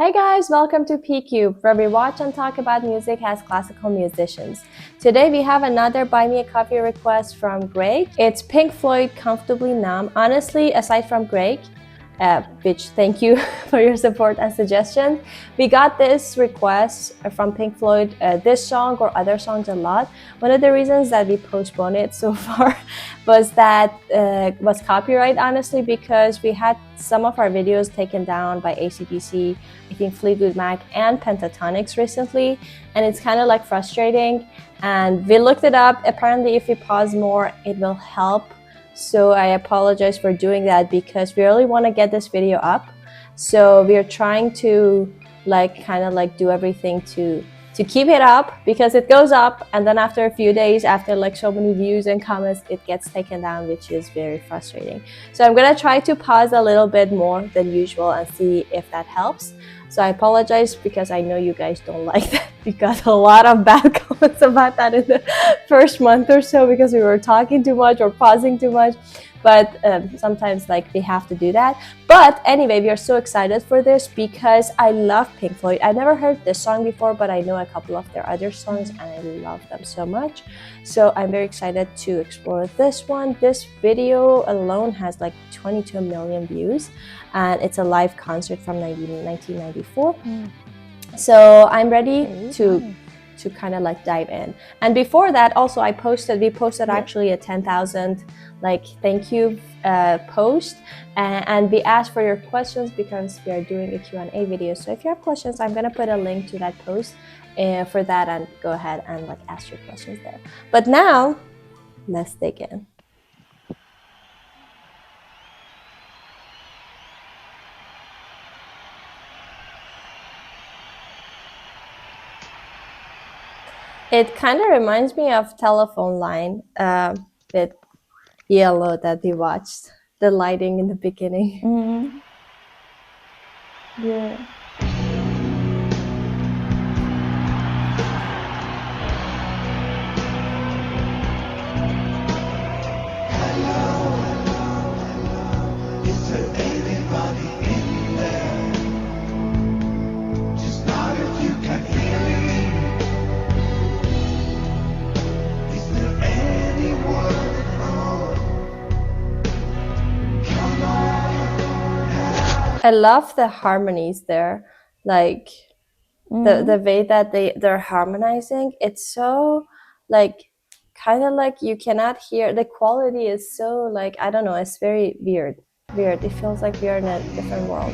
Hey guys, welcome to PCube, where we watch and talk about music as classical musicians. Today we have another Buy Me a Coffee request from Greg. It's Pink Floyd, Comfortably Numb. Honestly, aside from Greg, which thank you for your support and suggestion, we got this request from Pink Floyd, this song or other songs a lot. One of the reasons that we postponed it so far was that was copyright, honestly, because we had some of our videos taken down by AC/DC, I think Fleetwood Mac and Pentatonix recently, and it's kind of like frustrating. And we looked it up. Apparently, if we pause more, it will help. So I apologize for doing that because we really want to get this video up. So we are trying to do everything to keep it up, because it goes up and then after a few days, after like so many views and comments, it gets taken down, which is very frustrating. So I'm gonna try to pause a little bit more than usual and see if that helps. So I apologize because I know you guys don't like that. We got a lot of bad comments about that in the first month or so because we were talking too much or pausing too much. But sometimes we have to do that. But anyway, we are so excited for this because I love Pink Floyd. I never heard this song before, but I know a couple of their other songs and I love them so much. So I'm very excited to explore this one. This video alone has like 22 million views, and it's a live concert from 1994. So I'm ready to kind of dive in. And before that, also we posted actually a 10,000 thank you post, and we asked for your questions because we are doing a Q&A video. So if you have questions, I'm gonna put a link to that post for that, and go ahead and ask your questions there. But now let's dig in. It kind of reminds me of Telephone Line with Yellow that we watched, the lighting in the beginning. Yeah. I love the harmonies there, the way that they're harmonizing. It's so kind of you cannot hear. The quality is so I don't know, it's very weird. It feels like we are in a different world.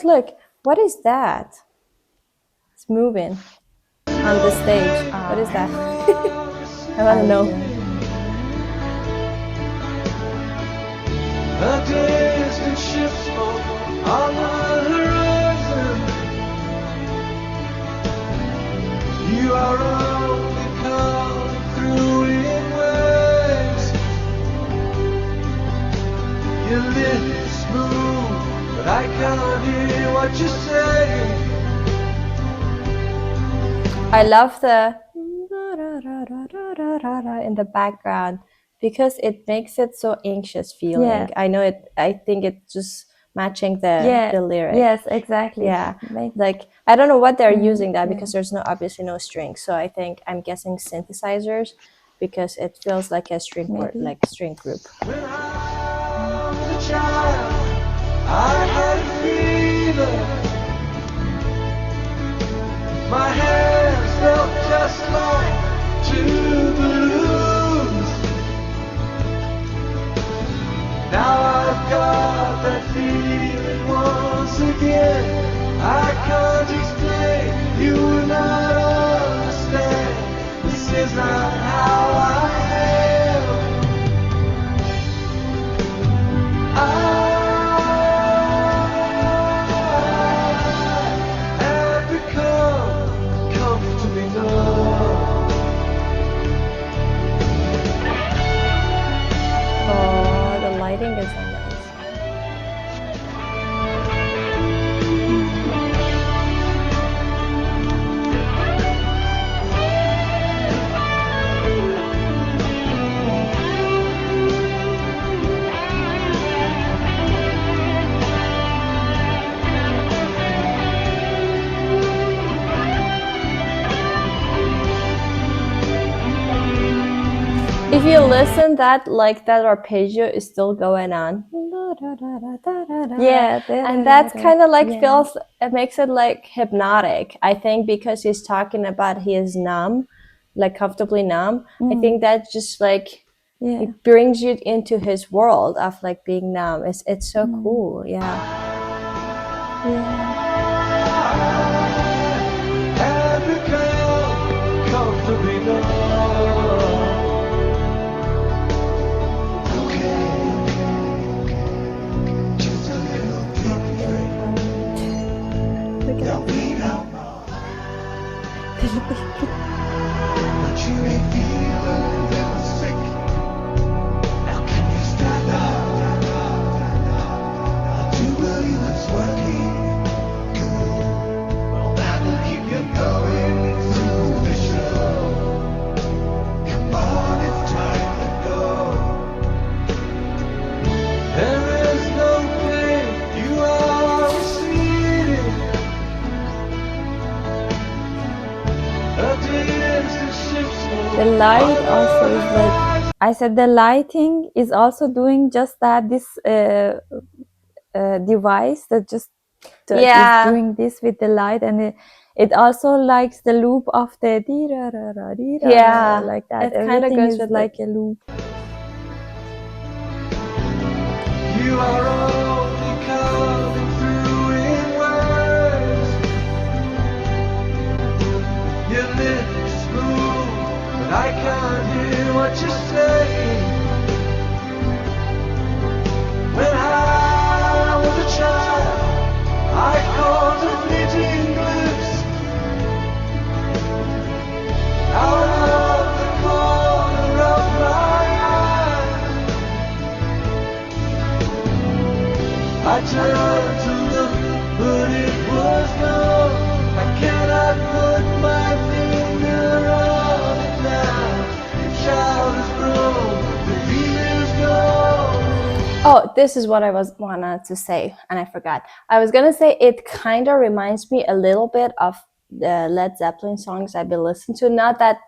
Look, what is that? It's moving on the stage. What is that? I want to know. A distant ship smoke on the horizon. You are only coming through in waves. Your lips move, but I can't hear what you're saying. I love the in the background because it makes it so anxious feeling. Yeah. I know it. I think it's just matching the lyric. Yes, exactly. Yeah, I don't know what they're using that because there's obviously no strings. So I'm guessing synthesizers, because it feels like a string string group. When I was a child, I had a fever. My hands felt just like two balloons. Now I've got that feeling once again. I can't explain, you will not understand. This is not how I am. If you listen, that arpeggio is still going on. Yeah, And that's kind of like yeah. it makes it like hypnotic. I think because he's talking about he is numb, like comfortably numb. I think that just like Yeah. it brings you into his world of like being numb. It's so cool. Yeah. Yeah. Have become comfortably numb. Just a little different. There'll be no more. But you may feel a little sick. Now can you stand up? I do believe it's working. Well, that'll keep you going through the show. Come on, it's time to go. There is no pain you are receiving. The light also is like, I said the lighting is also doing just that, this device that just is doing this with the light, and it also likes the loop of the Yeah, like that. it kinda Everything goes is with like it. a loop. You are only coming through in words. Your lips move, but I can't hear what you're saying. When I was a child, I caught a fleeting glimpse out of the corner of my eye. I turned to look, but it was gone. I cannot put my finger on it now. The child has grown, the feeling's gone. Oh, this is what I wanted to say, and I forgot. I was gonna say it kind of reminds me a little bit of the Led Zeppelin songs I've been listening to. Not that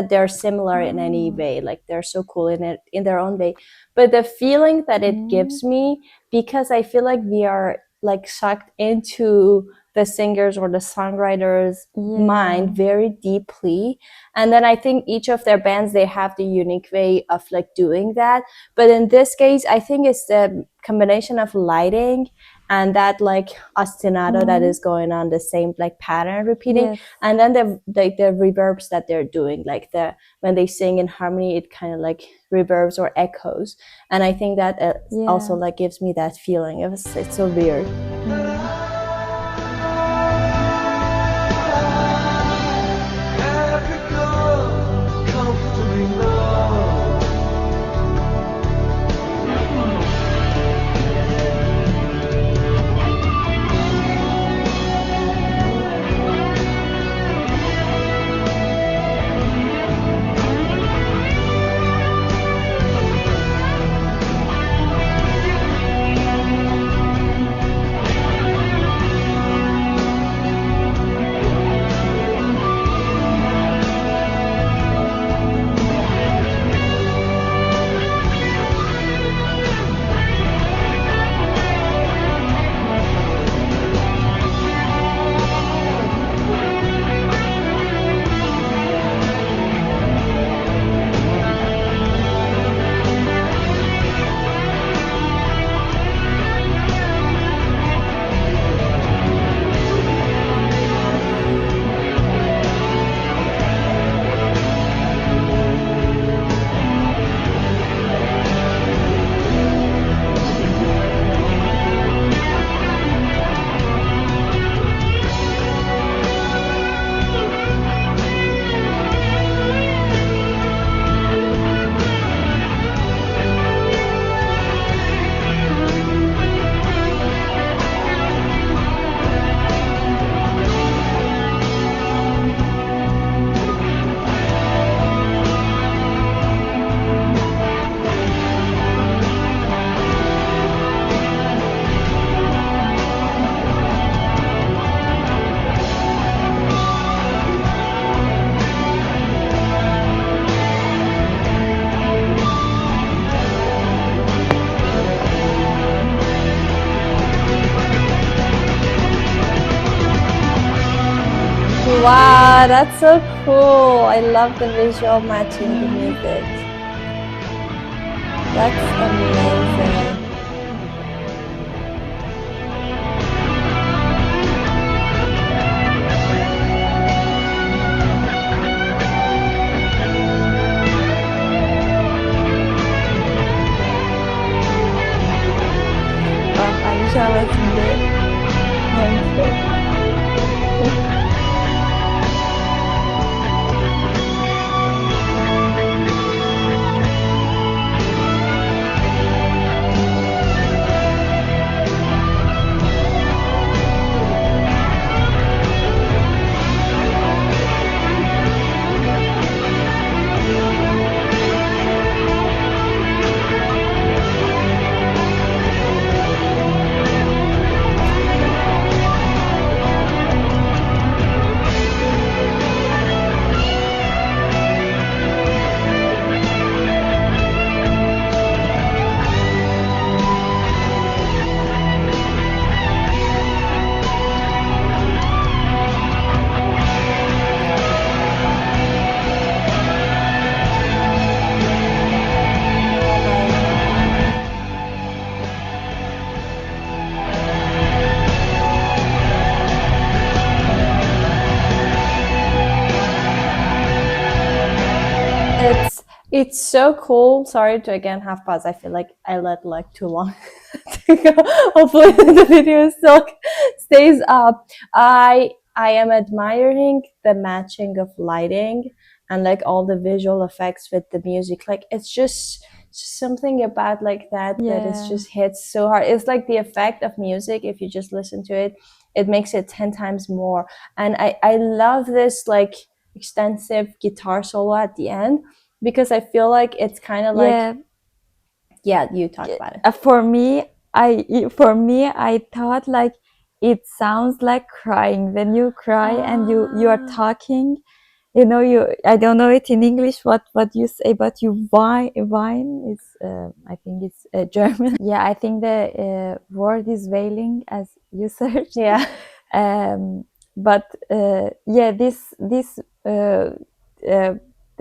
they're similar in any way, like they're so cool in their own way, but the feeling that it gives me, because I feel like we are like sucked into the singers or the songwriters' mind very deeply, and then I think each of their bands, they have the unique way of like doing that. But in this case, I think it's the combination of lighting and that like ostinato that is going on, the same like pattern repeating, and then the reverbs that they're doing, like when they sing in harmony, it kind of like reverbs or echoes, and I think that also like gives me that feeling. It's so weird. Have become comfortably numb. Wow, that's so cool. I love the visual matching the music. That's amazing. Oh, I wish I was in the concert. Oh my God. It's so cool. Sorry to again have pause. I feel like I let like too long to go. Hopefully the video still stays up. I am admiring the matching of lighting and like all the visual effects with the music. Like it's just something about like that that is Yeah. just hits so hard. It's like the effect of music. If you just listen to it, it makes it 10 times more. And I love this like extensive guitar solo at the end because I feel like it's kind of like, Yeah, you talk about it. for me, I thought like it sounds like crying when you cry and you are talking. You know, I don't know it in English what you say, but you whine is I think it's German. Yeah, I think the word is wailing as you searched. Yeah. But yeah, this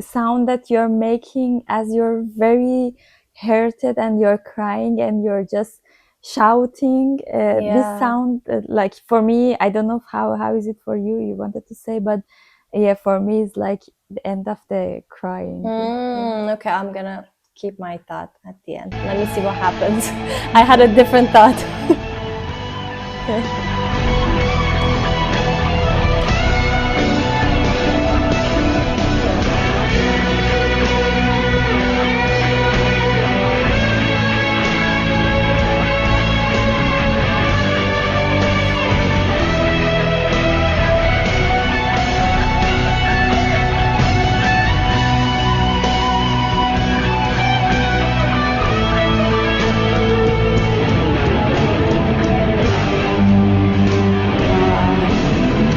sound that you're making as you're very hurted and you're crying and you're just shouting, this Yeah. sound like for me, I don't know how is it for you, you wanted to say, but yeah, for me it's like the end of the crying. Okay, I'm gonna keep my thought at the end. Let me see what happens. I had a different thought.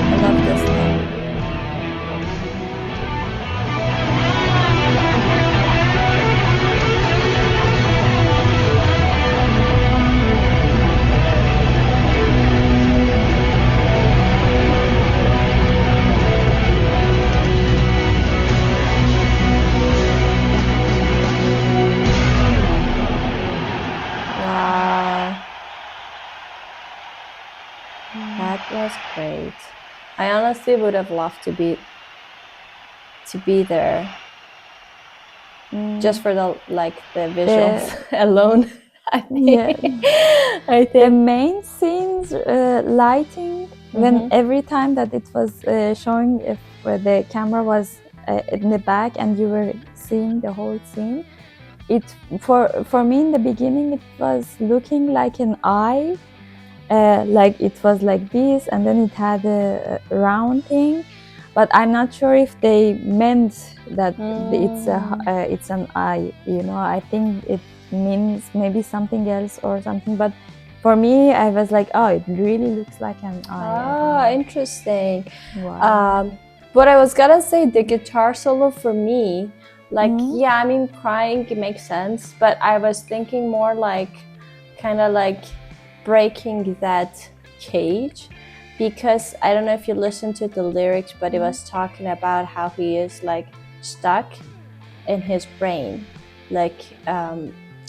I love this thing. Wow. That was great. I honestly would have loved to be there just for the like the visuals alone. I think. Yeah. I The think. main scenes lighting, when every time that it was showing, if the camera was in the back and you were seeing the whole scene, it for me in the beginning it was looking like an eye, like it was like this and then it had a round thing, but I'm not sure if they meant that it's an eye, you know. I think it means maybe something else or something, but for me I was like, oh, it really looks like an eye. Interesting. Wow. But I was gonna say the guitar solo for me, like, yeah, I mean, crying, it makes sense, but I was thinking more like, kind of like breaking that cage because I don't know if you listened to the lyrics, but it was talking about how he is like stuck in his brain, like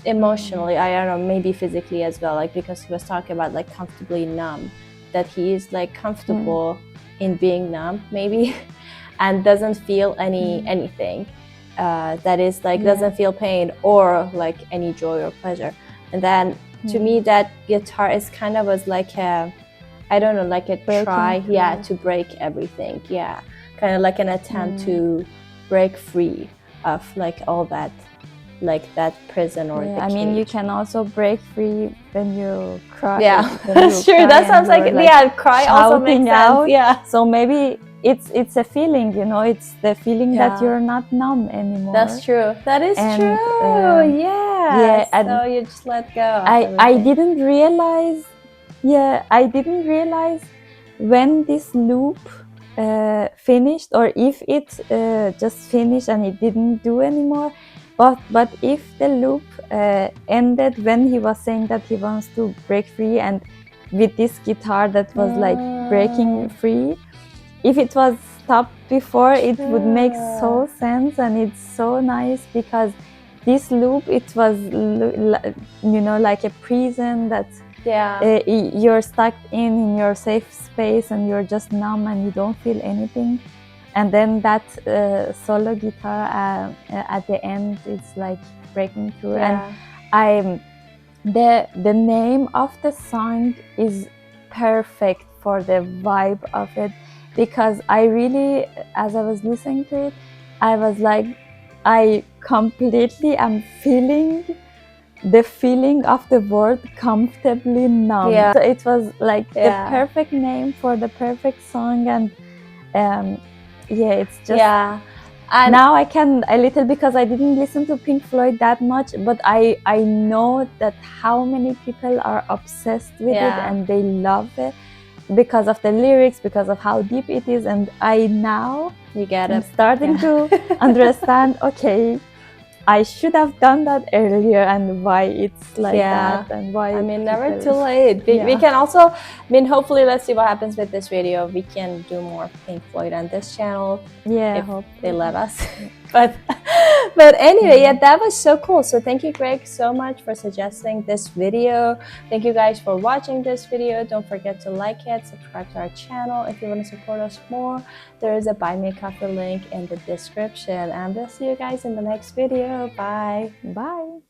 emotionally, I don't know, maybe physically as well, like because he was talking about like comfortably numb, that he is like comfortable in being numb maybe and doesn't feel anything, that is like doesn't feel pain or like any joy or pleasure. And then to me that guitar is kind of was like a, I don't know, like a try to break everything, kind of like an attempt to break free of like all that, like that prison or the I cage. mean, you can also break free when you cry. That's true. That sounds like cry also makes sense. So maybe it's a feeling, you know, it's the feeling that you're not numb anymore. That's true. That is true. So you just let go of I didn't realize. I didn't realize when this loop finished, or if it just finished and it didn't do anymore. But if the loop ended when he was saying that he wants to break free, and with this guitar that was like breaking free, if it was stopped before, it would make so sense, and it's so nice because this loop, it was, you know, like a prison that you're stuck in your safe space and you're just numb and you don't feel anything. And then that solo guitar at the end, it's like breaking through. And the name of the song is perfect for the vibe of it, because I really, as I was listening to it, I was like, I completely am feeling the feeling of the word comfortably numb. So it was like the perfect name for the perfect song. And it's just and now I can a little, because I didn't listen to Pink Floyd that much, but I know that how many people are obsessed with it and they love it because of the lyrics, because of how deep it is. And I now I'm starting to understand, okay, I should have done that earlier, and why it's like that, and why. I mean, never too late. We can also, I mean, hopefully, let's see what happens with this video. We can do more Pink Floyd on this channel, if they let us. But anyway, that was so cool. So thank you, Greg, so much for suggesting this video. Thank you guys for watching this video. Don't forget to like it, subscribe to our channel. If you want to support us more, there is a Buy Me a Coffee link in the description. And we'll see you guys in the next video. Bye. Bye.